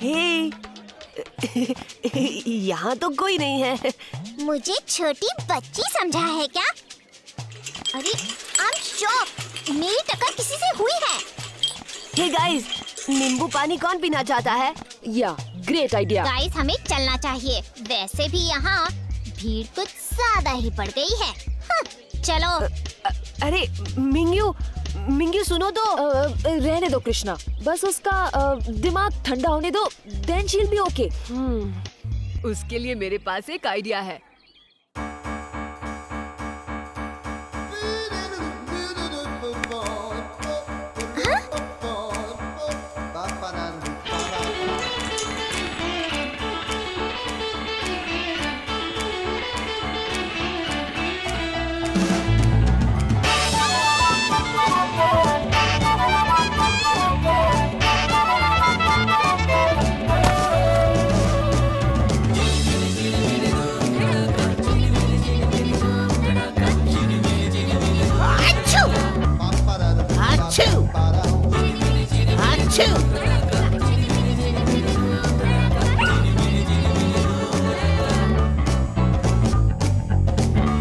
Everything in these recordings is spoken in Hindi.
हे, यहाँ तो कोई नहीं है। मुझे छोटी बच्ची समझा है क्या? अरे आई एम शॉक, मेरी टक्कर किसी से हुई है। हे गाइस, नींबू पानी कौन पीना चाहता है? या ग्रेट आइडिया। गाइस हमें चलना चाहिए, वैसे भी यहाँ भीड़ कुछ ज्यादा ही पड़ गई है। चलो। अरे मिंग्यू सुनो तो। रहने दो कृष्णा, बस उसका दिमाग ठंडा होने दो, then she will be okay. उसके लिए मेरे पास एक आइडिया है।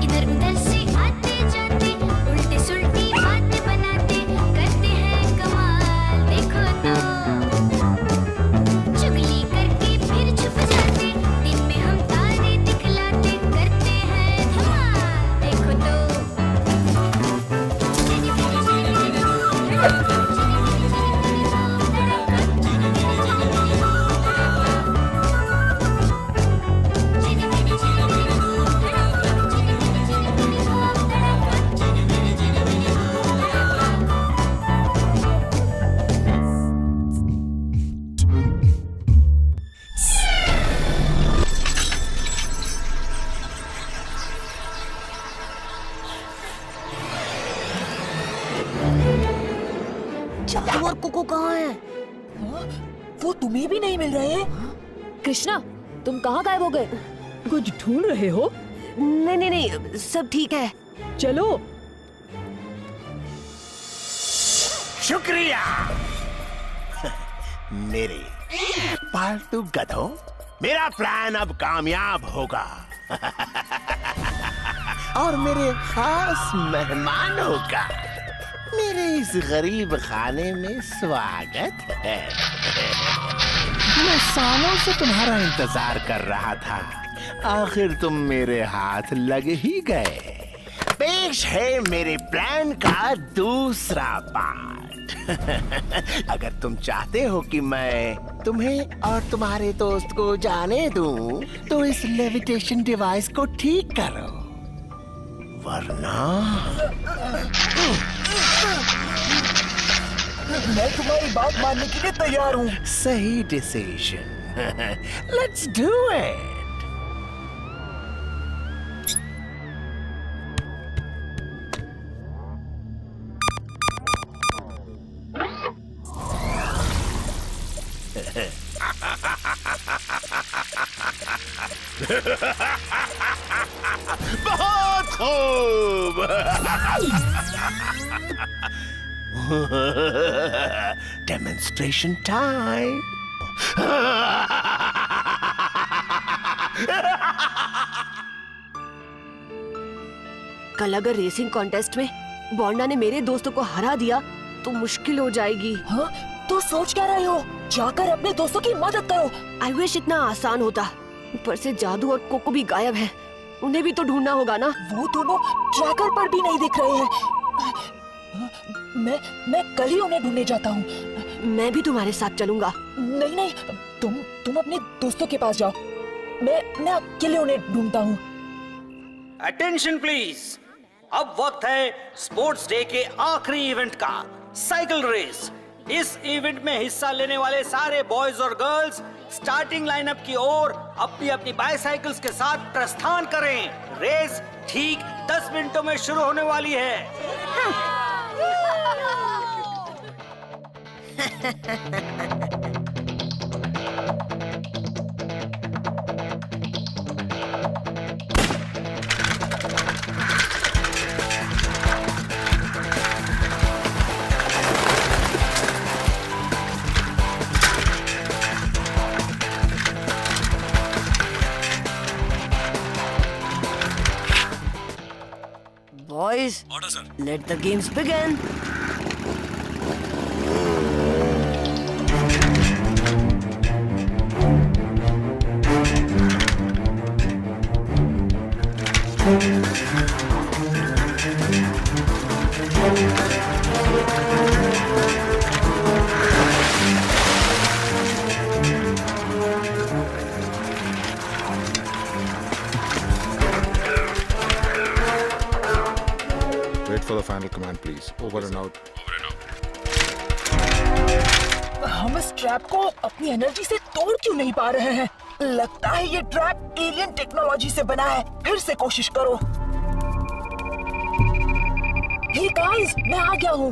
इधर उधर से आते जाते उल्टे सुल्टी बातें बनाते करते हैं कमाल, देखो तो चुगली करके फिर छुप जाते, दिन में हम तारे दिखलाते करते हैं धमाल, देखो तो। जादू और कोको कहाँ है? वो तुम्हें भी नहीं मिल रहे? कृष्णा, तुम कहाँ गायब हो गए? कुछ ढूंढ रहे हो? नहीं, सब ठीक है। चलो। शुक्रिया मेरे पालतू गधों, मेरा प्लान अब कामयाब होगा। और मेरे खास मेहमानों का मेरे इस गरीब खाने में स्वागत है। मैं सालों से तुम्हारा इंतजार कर रहा था, आखिर तुम मेरे हाथ लग ही गए। पेश है मेरे प्लान का दूसरा पार्ट। अगर तुम चाहते हो कि मैं तुम्हें और तुम्हारे दोस्त को जाने दूं, तो इस लेविटेशन डिवाइस को ठीक करो, वरना मैं तुम्हारी बात मानने के लिए तैयार हूँ। सही डिसीजन। Let's do it. बहुत खूब। Demonstration time. कल अगर रेसिंग कॉन्टेस्ट में बोंडा ने मेरे दोस्तों को हरा दिया तो मुश्किल हो जाएगी। हाँ? तो सोच क्या रहे हो? जाकर अपने दोस्तों की मदद करो। आई विश इतना आसान होता। ऊपर से जादू और कोको भी गायब है, उन्हें भी तो ढूंढना होगा ना। वो दोनों ट्रैकर पर भी नहीं दिख रहे हैं। मैं कल ही उन्हें ढूंढने जाता हूँ। मैं भी तुम्हारे साथ चलूंगा। नहीं, तुम अपने दोस्तों के पास जाओ, मैं अकेले उन्हें ढूंढता हूँ। अटेंशन प्लीज, अब वक्त है स्पोर्ट्स डे के आखिरी इवेंट का, साइकिल रेस। इस इवेंट में हिस्सा लेने वाले सारे बॉयज और गर्ल्स स्टार्टिंग लाइनअप की ओर अपनी अपनी बाइसाइकिल्स के साथ प्रस्थान करें। रेस ठीक 10 मिनटों में शुरू होने वाली है। Guys, Order, sir. let the games begin. Wait for the final command, please. Over and out. हम इस ट्रैप को अपनी एनर्जी से तोड़ क्यों नहीं पा रहे हैं? लगता है ये ट्रैप एलियन टेक्नोलॉजी से बना है। फिर से कोशिश करो। हे गाइस, मैं आ गया हूँ।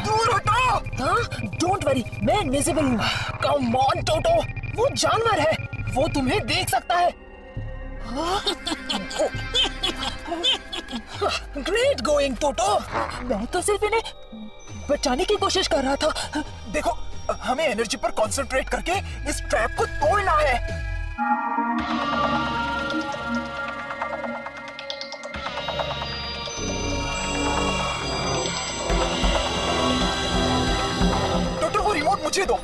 दूर हटो। हाँ, डोंट वरी, मैं इनविजिबल हूँ। कम ऑन टोटो, वो जानवर है, वो तुम्हें देख सकता है। ग्रेट गोइंग टोटो। मैं तो सिर्फ इन्हें बचाने की कोशिश कर रहा था। देखो, हमें एनर्जी पर कंसंट्रेट करके इस ट्रैप को तोड़ना है। टोटो, वो रिमोट मुझे दो।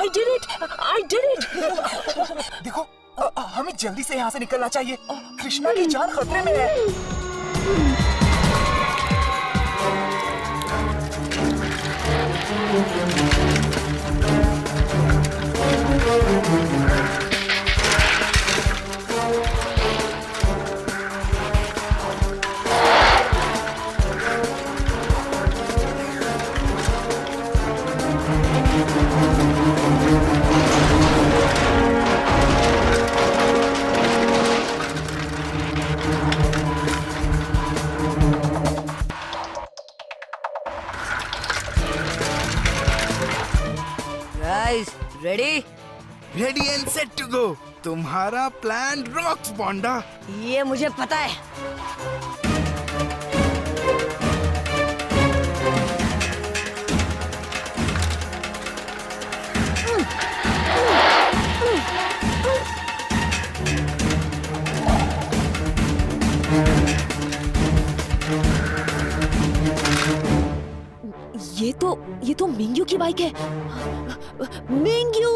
I did it! देखो, हमें जल्दी से यहाँ से निकलना चाहिए। कृष्णा की जान खतरे में है। Guys, ready? Ready and set to go. तुम्हारा प्लान रॉक्स बॉन्डा। ये मुझे पता है। ये तो मिंग्यू की बाइक है। Mingyu,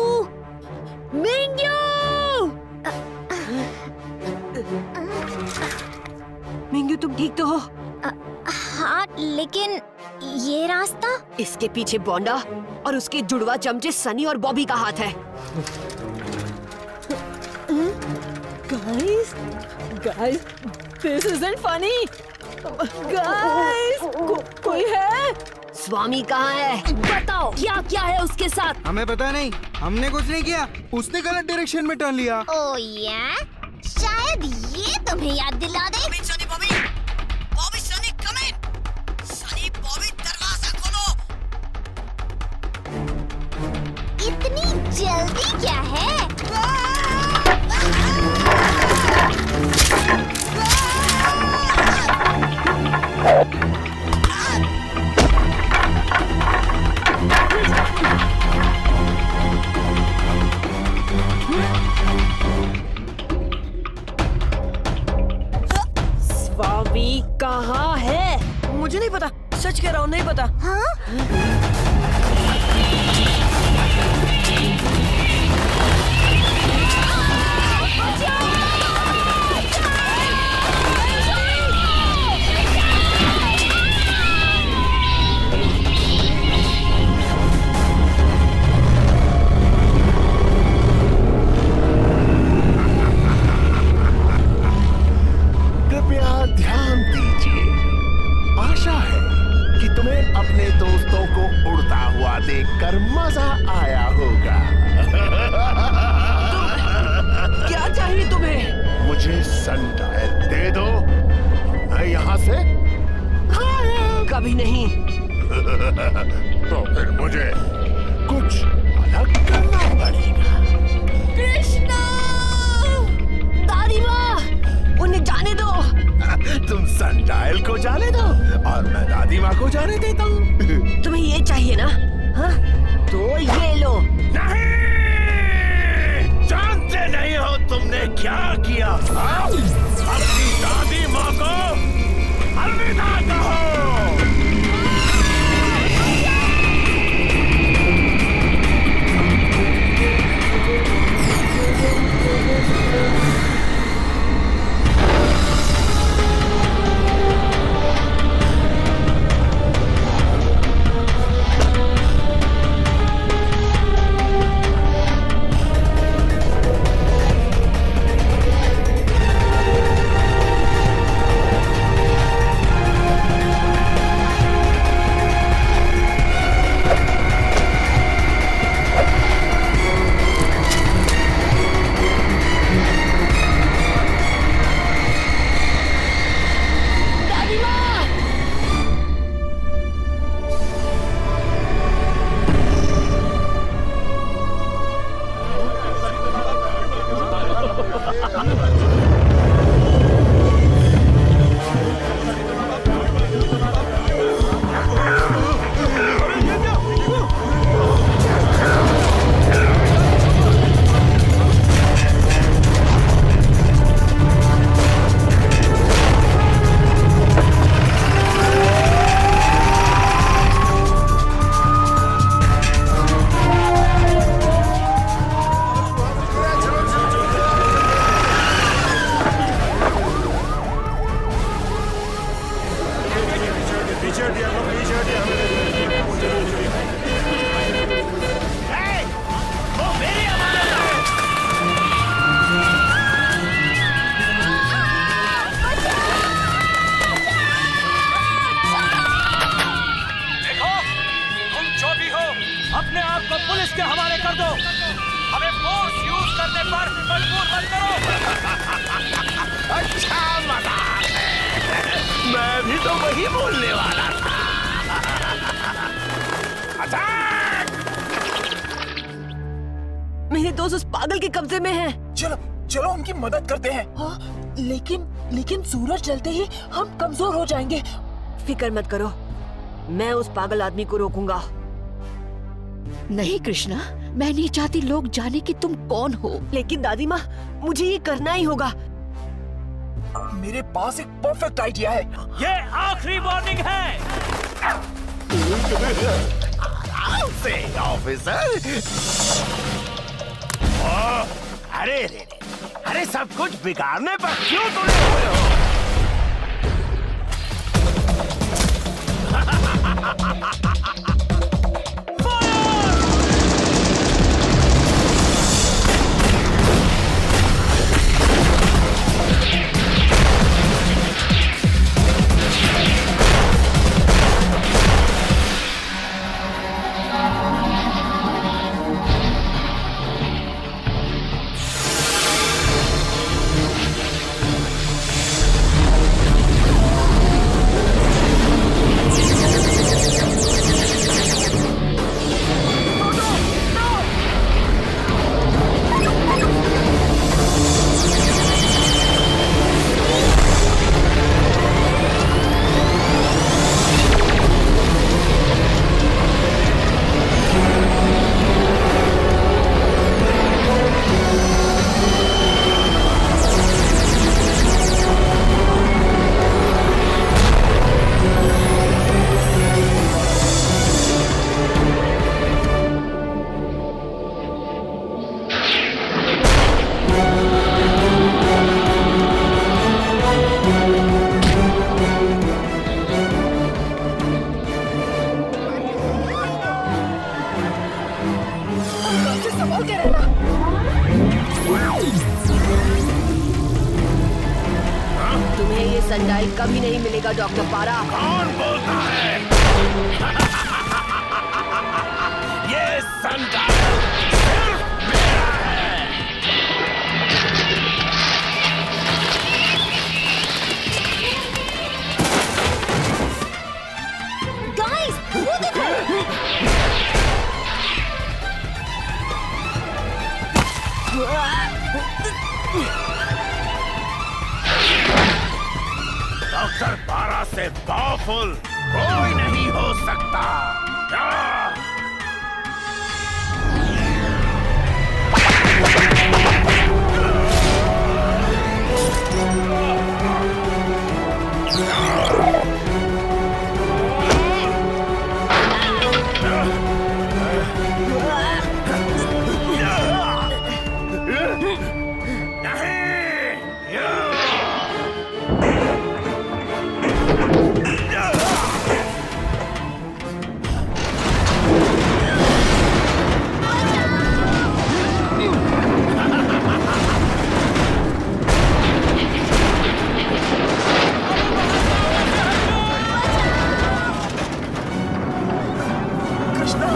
Mingyu! मिंग्यू, तुम ठीक तो हो? हाँ, लेकिन ये रास्ता? इसके पीछे बॉन्डा और उसके जुड़वा चमचे सनी और बॉबी का हाथ है। Guys, this isn't funny. Guys, कोई है? स्वामी कहाँ है? बताओ, क्या क्या है उसके साथ? हमें पता नहीं, हमने कुछ नहीं किया। उसने गलत डायरेक्शन में टर्न लिया। ओह या, शायद ये तुम्हें याद दिला दे। Sunny, Bobby, Bobby, Sunny, come in. सनी, बॉबी, दरवाजा खोलो। इतनी जल्दी क्या है? स्वामी कहाँ है? मुझे नहीं पता, सच कह रहा हूँ, नहीं पता। हाँ? कृपया ध्यान दीजिए। आशा है कि तुम्हें अपने दोस्तों को उड़ता हुआ देखकर मजा आया होगा। क्या चाहिए तुम्हें? मुझे सन टायर दे दो, मैं यहाँ से कभी नहीं। तो फिर मुझे कुछ अलग करना पड़ेगा। कृष्णा! दादी माँ, उन्हें जाने दो। सहारे देता हूँ। तुम्हें ये चाहिए ना? हाँ, तो ये लो। नहीं, जानते नहीं हो तुमने क्या किया? हाँ? अपनी दादी माँ को अलविदा कहो। अपने आप को पुलिस के हवाले कर दो। हमें फोर्स यूज करने पर मजबूर मत करो। अच्छा मजाक है, मैं भी तो वही बोलने वाला था। अटैक! मेरे दोस्त उस पागल के कब्जे में हैं। चलो चलो उनकी मदद करते हैं। हाँ, लेकिन सूरज जलते ही हम कमजोर हो जाएंगे। फिक्र मत करो, मैं उस पागल आदमी को रोकूंगा। नहीं कृष्णा, मैं नहीं चाहती लोग जाने कि तुम कौन हो। लेकिन दादी माँ, मुझे ये करना ही होगा। मेरे पास एक परफेक्ट आइडिया है। ये आखिरी वार्निंग है। आराम से ऑफिसर। अरे रे, अरे सब कुछ बिगाड़ने पर क्यों तुले हुए हो? तुम्हें ये सनडाई कभी नहीं मिलेगा डॉक्टर पारा। कौन बोलता है? ये सनडाई सिर्फ मेरा है। गाइस, वो देखो। डॉक्टर पारा से पावरफुल कोई नहीं हो सकता। कृष्णा,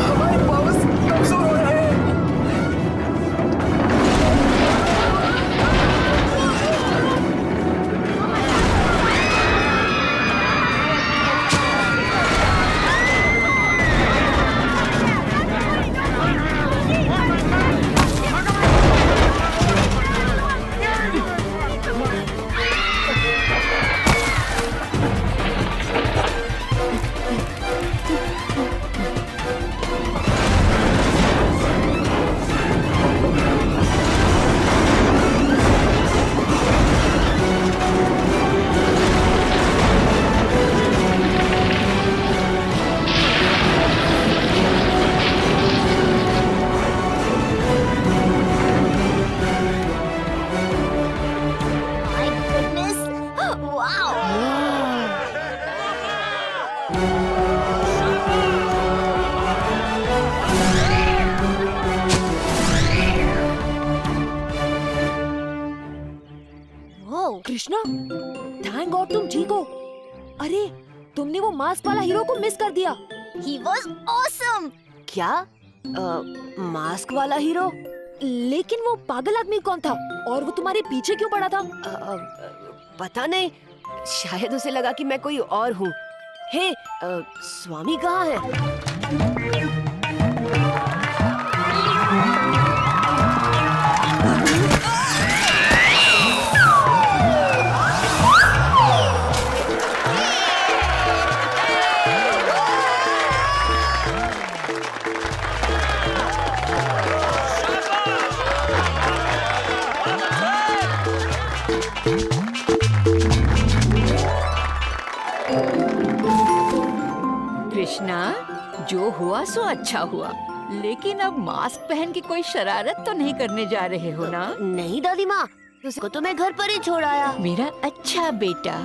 हमारे पावर्स कमजोर हो रहे हैं। My goodness! Wow! Whoa! Krishna, thank God तुम ठीक हो। अरे तुमने वो मास्क वाला हीरो को मिस कर दिया। He was awesome! क्या मास्क वाला हीरो? लेकिन वो पागल आदमी कौन था और वो तुम्हारे पीछे क्यों पड़ा था? पता नहीं, शायद उसे लगा कि मैं कोई और हूँ। हे, स्वामी कहाँ है? कृष्णा, जो हुआ सो अच्छा हुआ, लेकिन अब मास्क पहन के कोई शरारत तो नहीं करने जा रहे हो ना? नहीं दादी माँ, उसको तो मैं घर पर ही छोड़ आया। मेरा अच्छा बेटा।